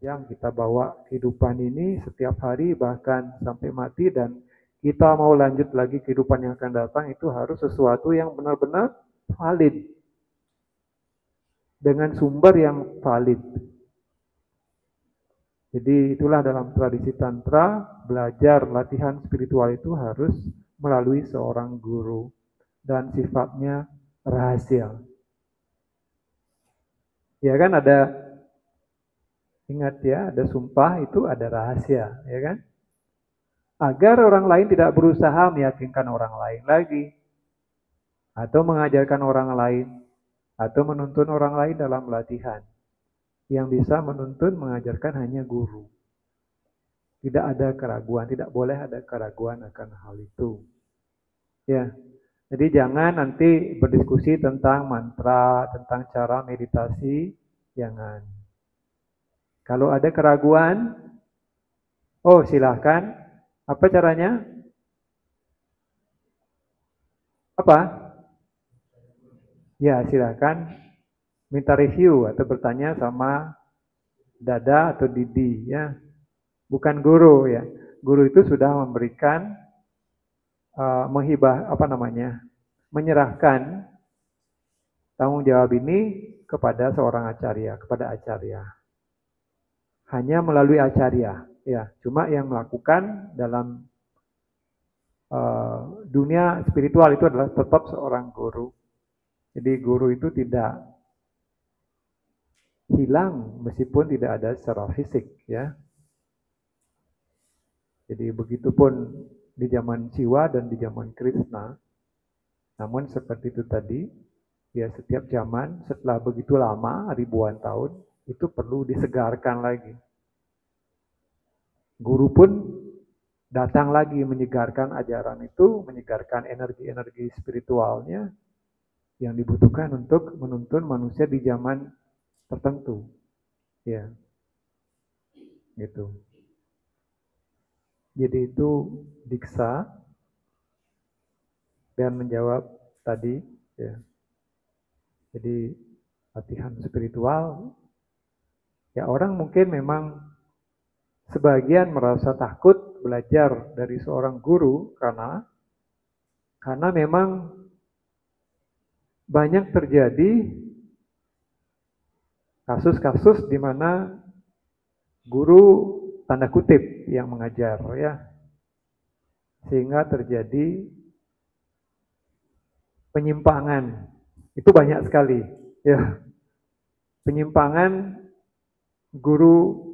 yang kita bawa kehidupan ini setiap hari bahkan sampai mati, dan kita mau lanjut lagi kehidupan yang akan datang itu harus sesuatu yang benar-benar valid dengan sumber yang valid. Jadi itulah dalam tradisi Tantra, belajar latihan spiritual itu harus melalui seorang guru dan sifatnya rahasia. Ya kan ada, ingat ya, ada sumpah itu ada rahasia, ya kan? Agar orang lain tidak berusaha meyakinkan orang lain lagi, atau mengajarkan orang lain, atau menuntun orang lain dalam latihan. Yang bisa menuntun, mengajarkan hanya guru. Tidak ada keraguan, tidak boleh ada keraguan akan hal itu. Ya, jadi jangan nanti berdiskusi tentang mantra, tentang cara meditasi, jangan. Kalau ada keraguan, oh silahkan. Apa caranya? Apa? Ya silahkan minta review atau bertanya sama Dada atau Didi ya. Bukan guru ya. Guru itu sudah memberikan menghibah apa namanya? Menyerahkan tanggung jawab ini kepada seorang acarya, kepada acarya. Hanya melalui acarya ya. Cuma yang melakukan dalam dunia spiritual itu adalah tetap seorang guru. Jadi guru itu tidak hilang meskipun tidak ada secara fisik ya. Jadi begitupun di zaman Siwa dan di zaman Krishna. Namun seperti itu tadi, ya setiap zaman setelah begitu lama, ribuan tahun, itu perlu disegarkan lagi. Guru pun datang lagi menyegarkan ajaran itu, menyegarkan energi-energi spiritualnya yang dibutuhkan untuk menuntun manusia di zaman tertentu. Ya. Gitu. Jadi itu diksa dan menjawab tadi ya. Jadi latihan spiritual ya, orang mungkin memang sebagian merasa takut belajar dari seorang guru karena memang banyak terjadi kasus-kasus di mana guru tanda kutip yang mengajar ya, sehingga terjadi penyimpangan. Itu banyak sekali ya, penyimpangan guru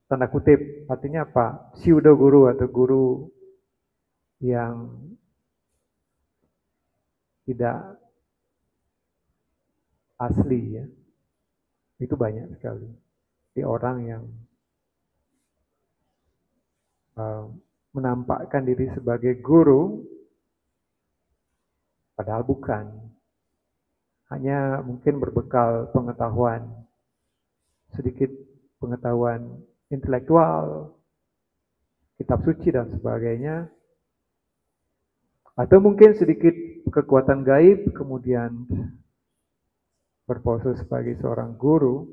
tanda kutip, artinya apa? Pseudo guru atau guru yang tidak asli ya. Itu banyak sekali di orang yang menampakkan diri sebagai guru padahal bukan. Hanya mungkin berbekal pengetahuan, sedikit pengetahuan intelektual, kitab suci dan sebagainya. Atau mungkin sedikit kekuatan gaib, kemudian berpose sebagai seorang guru,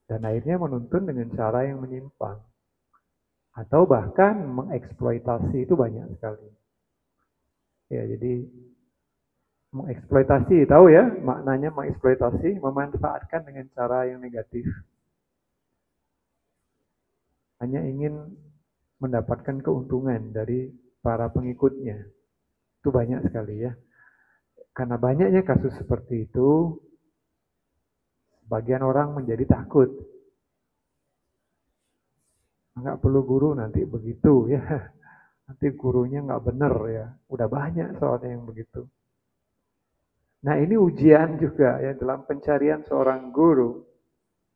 dan akhirnya menuntun dengan cara yang menyimpang. Atau bahkan mengeksploitasi, itu banyak sekali. Ya, jadi mengeksploitasi, tahu ya maknanya mengeksploitasi, memanfaatkan dengan cara yang negatif. Hanya ingin mendapatkan keuntungan dari para pengikutnya. Itu banyak sekali ya. Karena banyaknya kasus seperti itu, sebagian orang menjadi takut. Nggak perlu guru nanti begitu ya. Nanti gurunya nggak benar ya. Udah banyak soalnya yang begitu. Nah ini ujian juga ya dalam pencarian seorang guru.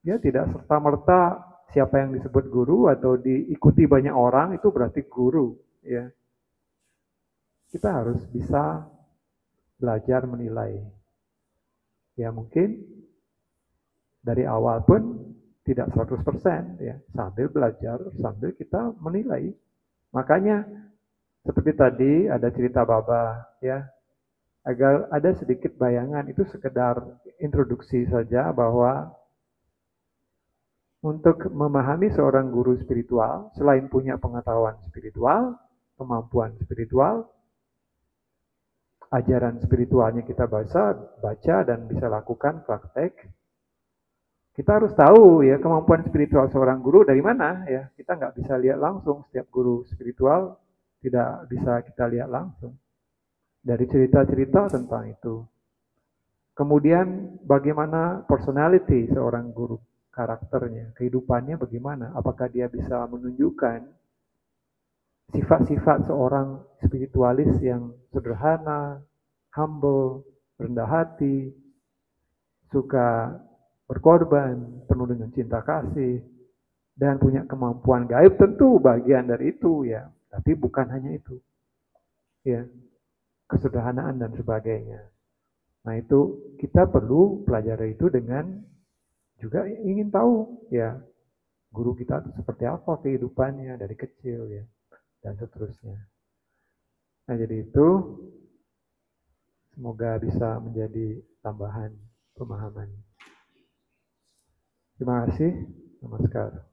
Dia tidak serta-merta siapa yang disebut guru atau diikuti banyak orang itu berarti guru ya. Kita harus bisa belajar menilai. Ya mungkin dari awal pun tidak 100% ya, sambil belajar, sambil kita menilai. Makanya seperti tadi ada cerita Baba ya, agar ada sedikit bayangan, itu sekedar introduksi saja bahwa Untuk memahami seorang guru spiritual, selain punya pengetahuan spiritual, kemampuan spiritual, ajaran spiritualnya kita baca dan bisa lakukan praktek. Kita harus tahu ya kemampuan spiritual seorang guru dari mana ya. Kita nggak bisa lihat langsung setiap guru spiritual, tidak bisa kita lihat langsung dari cerita-cerita tentang itu. Kemudian bagaimana personality seorang guru, karakternya, kehidupannya bagaimana? Apakah dia bisa menunjukkan sifat-sifat seorang spiritualis yang sederhana, humble, rendah hati, suka berkorban, penuh dengan cinta kasih, dan punya kemampuan gaib, tentu bagian dari itu ya. Tapi bukan hanya itu. Ya, kesederhanaan dan sebagainya. Nah itu kita perlu pelajari itu dengan juga ingin tahu ya guru kita itu seperti apa kehidupannya dari kecil ya dan seterusnya. Nah jadi itu semoga bisa menjadi tambahan pemahaman. Terima kasih. Namaskar.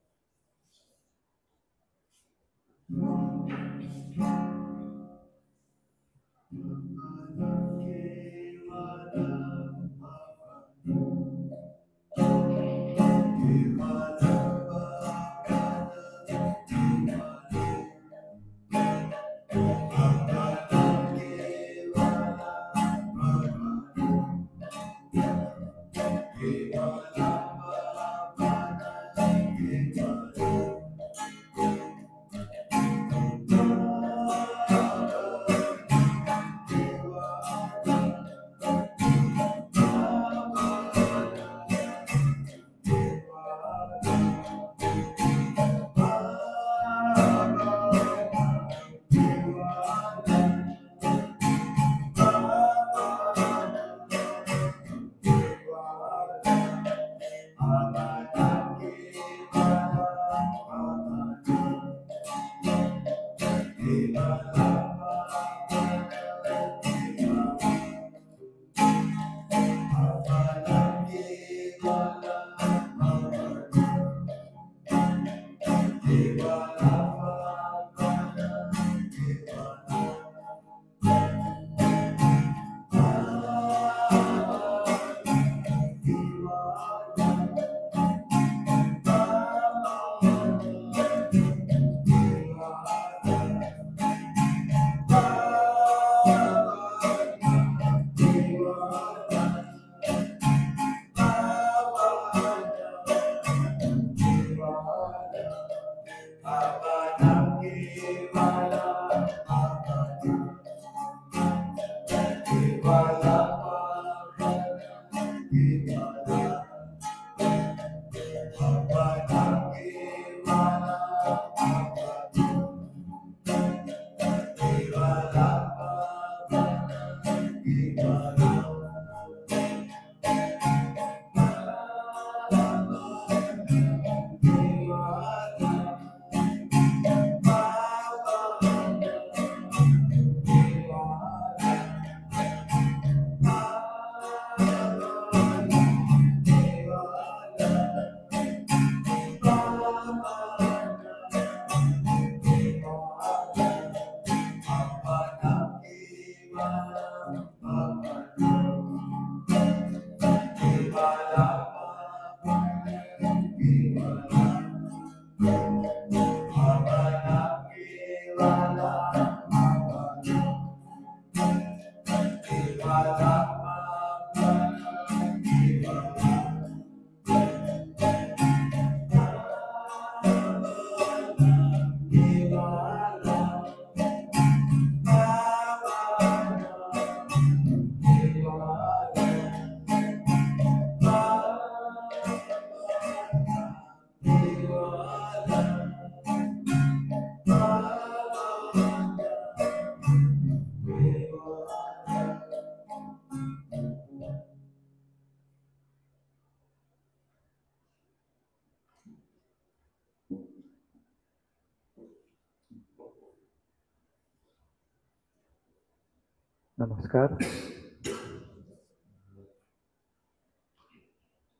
Namaskar.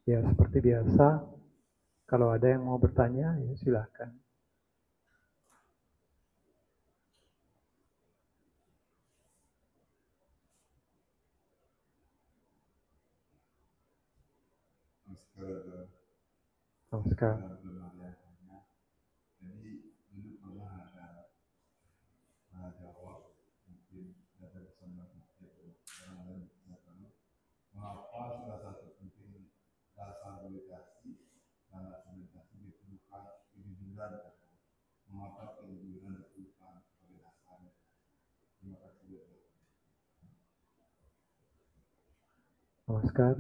Ya seperti biasa Kalau ada yang mau bertanya, ya silahkan. Namaskar. Jadi dulu pernah ada jawab mungkin ada bersama itu orang lain mengapa salah satu penting dasar meditasi dan meditasi diperlukan kejujuran, mengapa kejujuran diperlukan sebagai dasarnya. Terima kasih. Namaskar.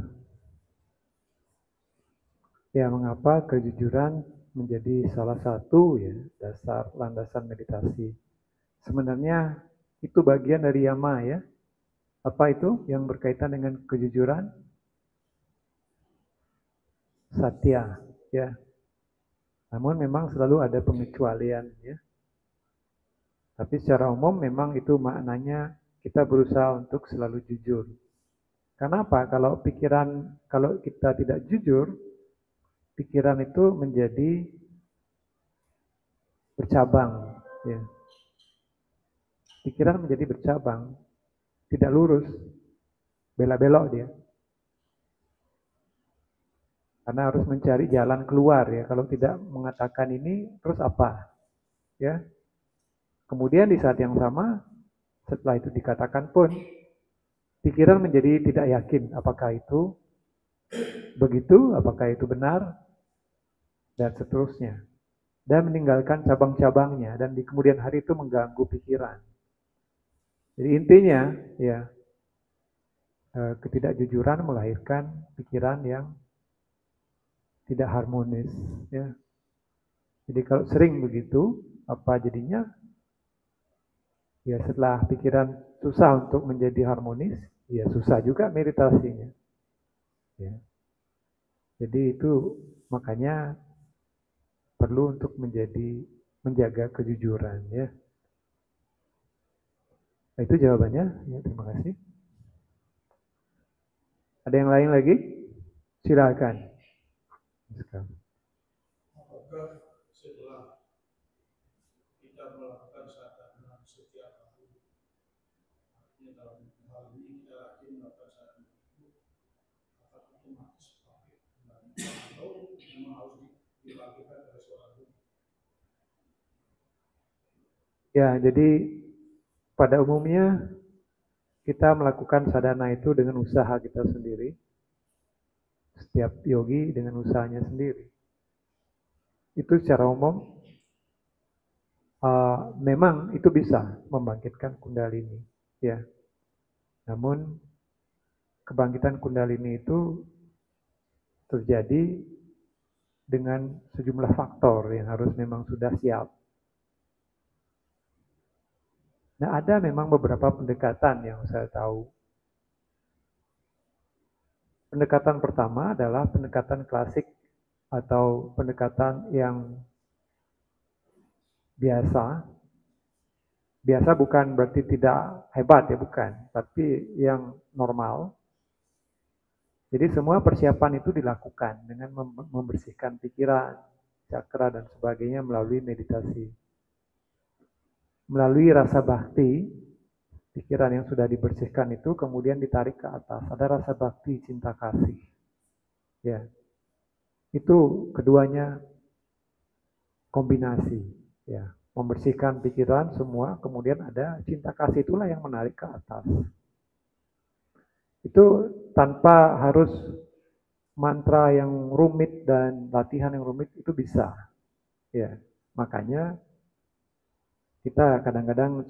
Ya, mengapa kejujuran menjadi salah satu ya dasar landasan meditasi? Sebenarnya itu bagian dari yama ya. Apa itu yang berkaitan dengan kejujuran? Satya ya. Namun memang selalu ada pengecualian ya. Tapi secara umum memang itu maknanya kita berusaha untuk selalu jujur. Kenapa? Kalau kita tidak jujur, pikiran itu menjadi bercabang ya. Pikiran menjadi bercabang, tidak lurus, belok-belok dia. Karena harus mencari jalan keluar ya. Kalau tidak mengatakan ini, terus apa? Ya. Kemudian di saat yang sama, setelah itu dikatakan pun, pikiran menjadi tidak yakin apakah itu begitu, apakah itu benar, dan seterusnya. Dan meninggalkan cabang-cabangnya, dan di kemudian hari itu mengganggu pikiran. Jadi intinya, ya, ketidakjujuran melahirkan pikiran yang tidak harmonis. Ya. Jadi kalau sering begitu, apa jadinya? Ya setelah pikiran susah untuk menjadi harmonis, ya susah juga meditasinya. Ya. Jadi itu makanya perlu untuk menjaga kejujuran ya. Nah, itu jawabannya. Ya, terima kasih. Ada yang lain lagi? Silakan. Apakah setelah kita melakukan sadhana setiap hari, artinya dalam hal ini kita rajin melakukan sadhana itu, apakah otomatis pakai atau memang harus dilakukan oleh seorang guru? Ya, jadi pada umumnya kita melakukan sadhana itu dengan usaha kita sendiri. Setiap yogi dengan usahanya sendiri. Itu secara umum memang itu bisa membangkitkan kundalini, ya. Namun kebangkitan kundalini itu terjadi dengan sejumlah faktor yang harus memang sudah siap. Nah, ada memang beberapa pendekatan yang saya tahu. Pendekatan pertama adalah pendekatan klasik atau pendekatan yang biasa. Biasa bukan berarti tidak hebat ya, bukan. Tapi yang normal. Jadi semua persiapan itu dilakukan dengan membersihkan pikiran, cakra dan sebagainya melalui meditasi. Melalui rasa bakti, pikiran yang sudah dibersihkan itu kemudian ditarik ke atas. Ada rasa bakti, cinta kasih. Ya. Itu keduanya kombinasi, ya. Membersihkan pikiran semua, kemudian ada cinta kasih, itulah yang menarik ke atas. Itu tanpa harus mantra yang rumit dan latihan yang rumit, itu bisa. Ya. Makanya kita kadang-kadang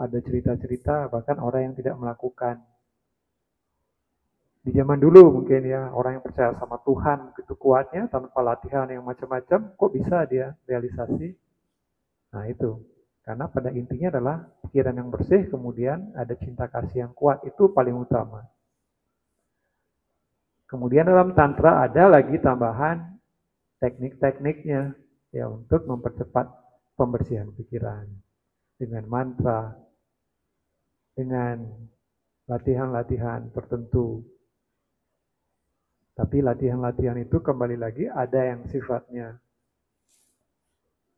ada cerita-cerita bahkan orang yang tidak melakukan. Di zaman dulu mungkin ya, orang yang percaya sama Tuhan begitu kuatnya tanpa latihan yang macam-macam, kok bisa dia realisasi? Nah itu, karena pada intinya adalah pikiran yang bersih, kemudian ada cinta kasih yang kuat, itu paling utama. Kemudian dalam tantra ada lagi tambahan teknik-tekniknya ya untuk mempercepat pembersihan pikiran dengan mantra, dengan latihan-latihan tertentu. Tapi latihan-latihan itu kembali lagi ada yang sifatnya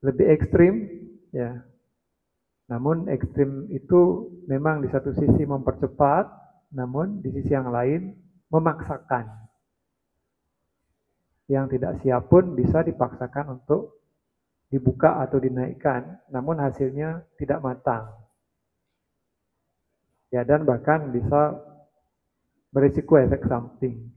lebih ekstrim, ya. Namun ekstrim itu memang di satu sisi mempercepat, namun di sisi yang lain memaksakan. Yang tidak siap pun bisa dipaksakan untuk dibuka atau dinaikkan, namun hasilnya tidak matang. Ya, dan bahkan bisa berisiko efek samping.